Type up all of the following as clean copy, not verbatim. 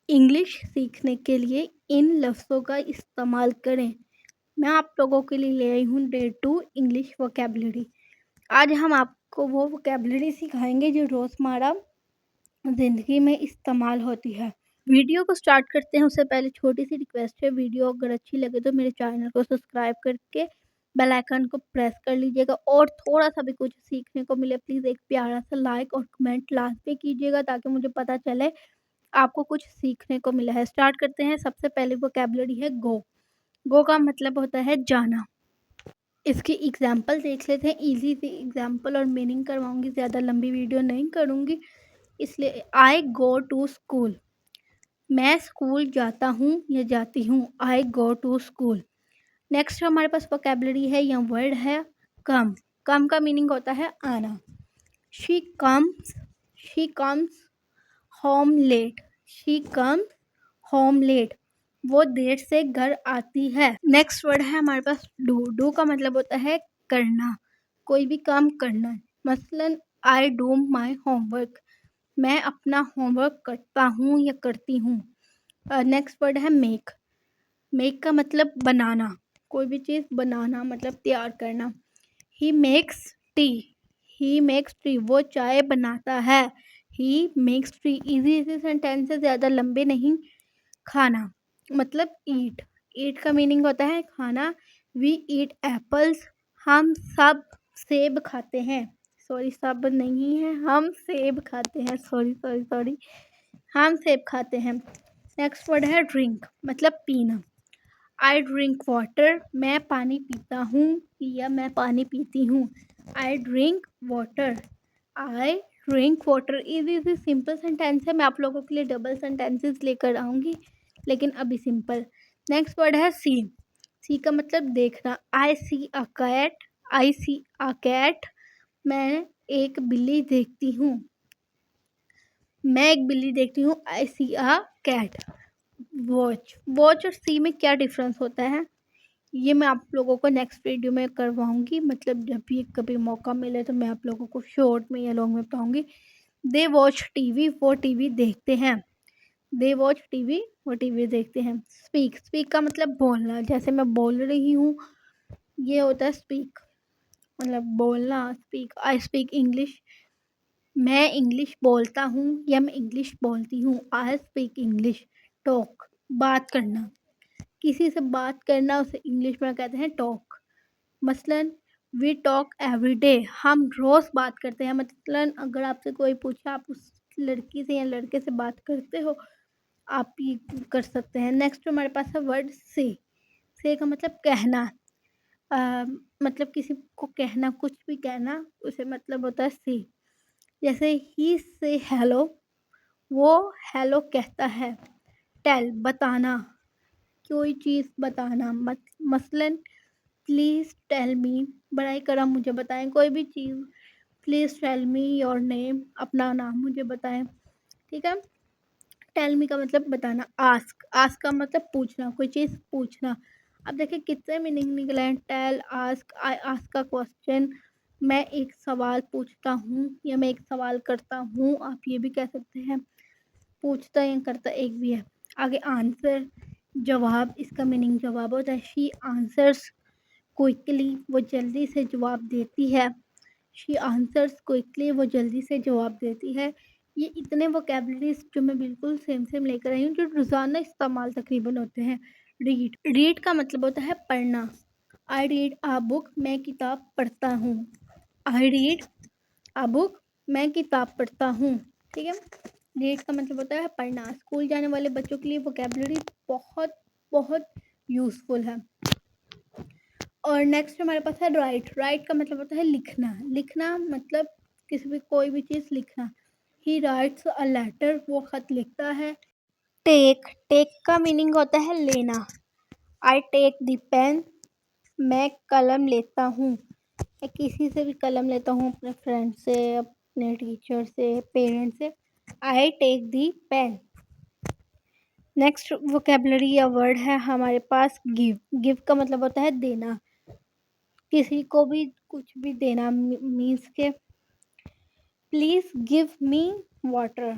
English सीखने के लिए इन लफ्ज़ों का इस्तेमाल करें। मैं आप लोगों के लिए ले आई हूँ डे 2 इंग्लिश वोकैब्युलरी। आज हम आपको वो वोकैब्युलरी सिखाएंगे जो रोज़मर्रा ज़िंदगी में इस्तेमाल होती है। वीडियो को स्टार्ट करते हैं उससे पहले छोटी सी रिक्वेस्ट है, वीडियो अगर अच्छी लगे तो मेरे चैनल को सब्सक्राइब करके बेल आइकन को प्रेस कर लीजिएगा और थोड़ा सा भी कुछ सीखने को मिले प्लीज़ एक प्यारा सा लाइक और कमेंट लास्ट पे कीजिएगा ताकि मुझे पता चले आपको कुछ सीखने को मिला है। स्टार्ट करते हैं। सबसे पहले वोकैब्युलरी है गो। गो का मतलब होता है जाना। इसकी एग्जाम्पल देख लेते हैं। इजी सी एग्जाम्पल और मीनिंग करवाऊंगी, ज़्यादा लंबी वीडियो नहीं करूंगी इसलिए। आई गो टू स्कूल, मैं स्कूल जाता हूँ या जाती हूँ। आई गो टू स्कूल। नेक्स्ट हमारे पास वोकैब्युलरी है या वर्ड है कम। कम का मीनिंग होता है आना। She comes home late. She comes home late, वो देर से घर आती है। नेक्स्ट वर्ड है हमारे पास डू। डू का मतलब होता है करना, कोई भी काम करना। मसलन आई डू माई होमवर्क, मैं अपना होमवर्क करता हूँ या करती हूँ। नेक्स्ट वर्ड है मेक। मेक का मतलब बनाना, कोई भी चीज़ बनाना मतलब तैयार करना। He makes T, he makes T, वो चाय बनाता है। He makes T. Easy easy sentence है, ज़्यादा लंबे नहीं। खाना मतलब ईट। ईट का मीनिंग होता है खाना। वी ईट एप्पल्स, हम सब सेब खाते हैं। सॉरी, सब नहीं है, हम सेब खाते हैं। सॉरी, हम सेब खाते हैं। नेक्स्ट वर्ड है ड्रिंक, मतलब पीना। आई ड्रिंक वाटर, मैं पानी पीता हूँ या मैं पानी पीती हूँ। I drink water, I drink water. Easy simple sentence है। मैं आप लोगों के लिए डबल सेंटेंसेस लेकर आऊँगी, लेकिन अभी सिंपल। नेक्स्ट वर्ड है सी। सी का मतलब देखना। आई सी a cat, I C a cat, मैं एक बिल्ली देखती हूँ। मैं एक बिल्ली देखती हूँ। आई सी अ कैट। वॉच। वॉच और सी में क्या डिफरेंस होता है ये मैं आप लोगों को नेक्स्ट वीडियो में करवाऊंगी। मतलब जब भी कभी मौका मिले तो मैं आप लोगों को शॉर्ट में या लॉन्ग में बताऊंगी। दे वॉच टीवी, वो टीवी देखते हैं। दे वॉच टीवी, वो टीवी देखते हैं। स्पीक। स्पीक का मतलब बोलना, जैसे मैं बोल रही हूँ ये होता है स्पीक, मतलब बोलना। स्पीक, आई स्पीक इंग्लिश, मैं इंग्लिश बोलता हूँ या मैं इंग्लिश बोलती हूँ। I speak English. टॉक, बात करना, किसी से बात करना उसे इंग्लिश में कहते हैं टॉक। मसलन वी टॉक एवरी डे, हम रोज़ बात करते हैं। मसलन अगर आपसे कोई पूछे आप उस लड़की से या लड़के से बात करते हो, आप ये कर सकते हैं। नेक्स्ट हमारे पास है वर्ड से। से का मतलब कहना। मतलब किसी को कहना, कुछ भी कहना, उसे मतलब होता है से। जैसे ही से हेलो, वो हेलो कहता है। टेल, बताना, कोई चीज़ बताना। मसलन प्लीज़ टेल मी, बड़ाई करा मुझे बताएं कोई भी चीज़। Please tell me your name, अपना नाम मुझे बताएं। ठीक है। टेल मी का मतलब बताना। आस्क, आस्क का मतलब पूछना, कोई चीज़ पूछना। अब देखिए कितने मीनिंग निकले हैं। टेल, आस्क, आई आस्क का क्वेश्चन, मैं एक सवाल पूछता हूँ या मैं एक सवाल करता हूँ, आप ये भी कह सकते हैं। पूछता या करता एक भी है। आगे आंसर, जवाब, इसका मीनिंग जवाब होता है। शी आंसर्स क्विकली, वो जल्दी से जवाब देती है। शी आंसर्स क्विकली, वो जल्दी से जवाब देती है। ये इतने वोकैबुलरीज जो मैं बिल्कुल सेम सेम लेकर आई हूँ, जो रोज़ाना इस्तेमाल तकरीबन होते हैं। रीड। रीड का मतलब होता है पढ़ना। आई रीड आ बुक, मैं किताब पढ़ता हूँ। आई रीड आ बुक, मैं किताब पढ़ता हूँ। ठीक है। रीड का मतलब होता है पढ़ना। स्कूल जाने वाले बच्चों के लिए वोकैबुलरी बहुत बहुत यूज़फुल है। और नेक्स्ट हमारे पास है राइट। राइट का मतलब होता है लिखना। लिखना मतलब किसी भी कोई भी चीज़ लिखना। ही राइट्स अ लेटर, वो ख़त लिखता है। टेक। टेक का मीनिंग होता है लेना। आई टेक द पेन, मैं कलम लेता हूँ। मैं किसी से भी कलम लेता हूँ, अपने फ्रेंड से, अपने टीचर से, पेरेंट्स से। I take the pen. Next vocabulary या वर्ड है हमारे पास गिव। गिव का मतलब होता है देना, किसी को भी कुछ भी देना। मीन्स के प्लीज़ गिव मी वाटर,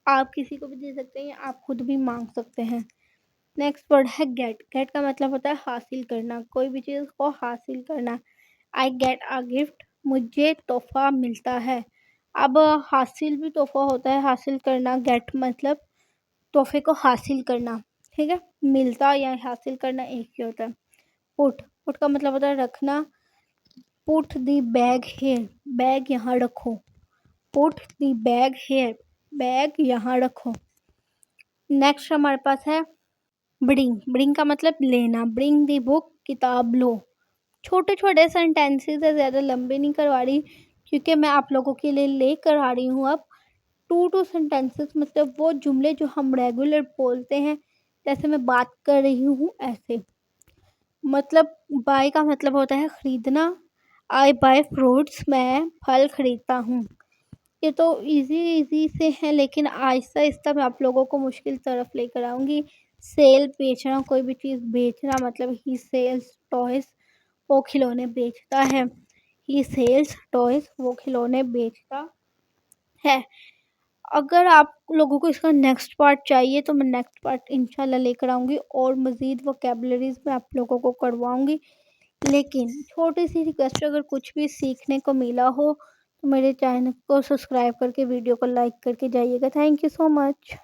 आप किसी को भी दे सकते हैं या आप खुद भी मांग सकते हैं। नेक्स्ट वर्ड है गेट। गेट का मतलब होता है हासिल करना, कोई भी चीज़ को हासिल करना। आई गेट अ गिफ्ट, मुझे तोहफा मिलता है। अब हासिल भी तोहफा होता है, हासिल करना। गेट मतलब तोहफे को हासिल करना, ठीक है। मिलता या हासिल करना एक ही होता है। पुट, पुट का मतलब होता है रखना। Put the bag here, bag यहाँ रखो। Put the bag here, bag यहाँ रखो। नेक्स्ट हमारे पास है ब्रिंग। ब्रिंग का मतलब लेना। ब्रिंग दी बुक, किताब लो। छोटे छोटे सेंटेंसेस है, ज़्यादा लंबे नहीं करवा रही क्योंकि मैं आप लोगों के लिए लेकर आ रही हूँ अब 2 सेंटेंसेस, मतलब वो जुमले जो हम रेगुलर बोलते हैं, जैसे मैं बात कर रही हूँ ऐसे। मतलब बाय का मतलब होता है खरीदना। आई बाय फ्रूट्स, मैं फल खरीदता हूँ। ये तो इजी से है, लेकिन आहिस्ता आहिस्ता मैं आप लोगों को मुश्किल तरफ लेकर आऊँगी। सेल, बेचना, कोई भी चीज़ बेचना, मतलब ही सेल्स टॉयज़, वो खिलौने बेचता है। ही सेल्स टॉयज़, वो खिलौने बेचता है। अगर आप लोगों को इसका नेक्स्ट पार्ट चाहिए तो मैं नेक्स्ट पार्ट इंशाल्लाह लेकर आऊँगी और मज़ीद वोकैबुलरीज़ मैं आप लोगों को करवाऊँगी। लेकिन छोटी सी रिक्वेस्ट, अगर कुछ भी सीखने को मिला हो तो मेरे चैनल को सब्सक्राइब करके वीडियो को लाइक करके जाइएगा। Thank you so much.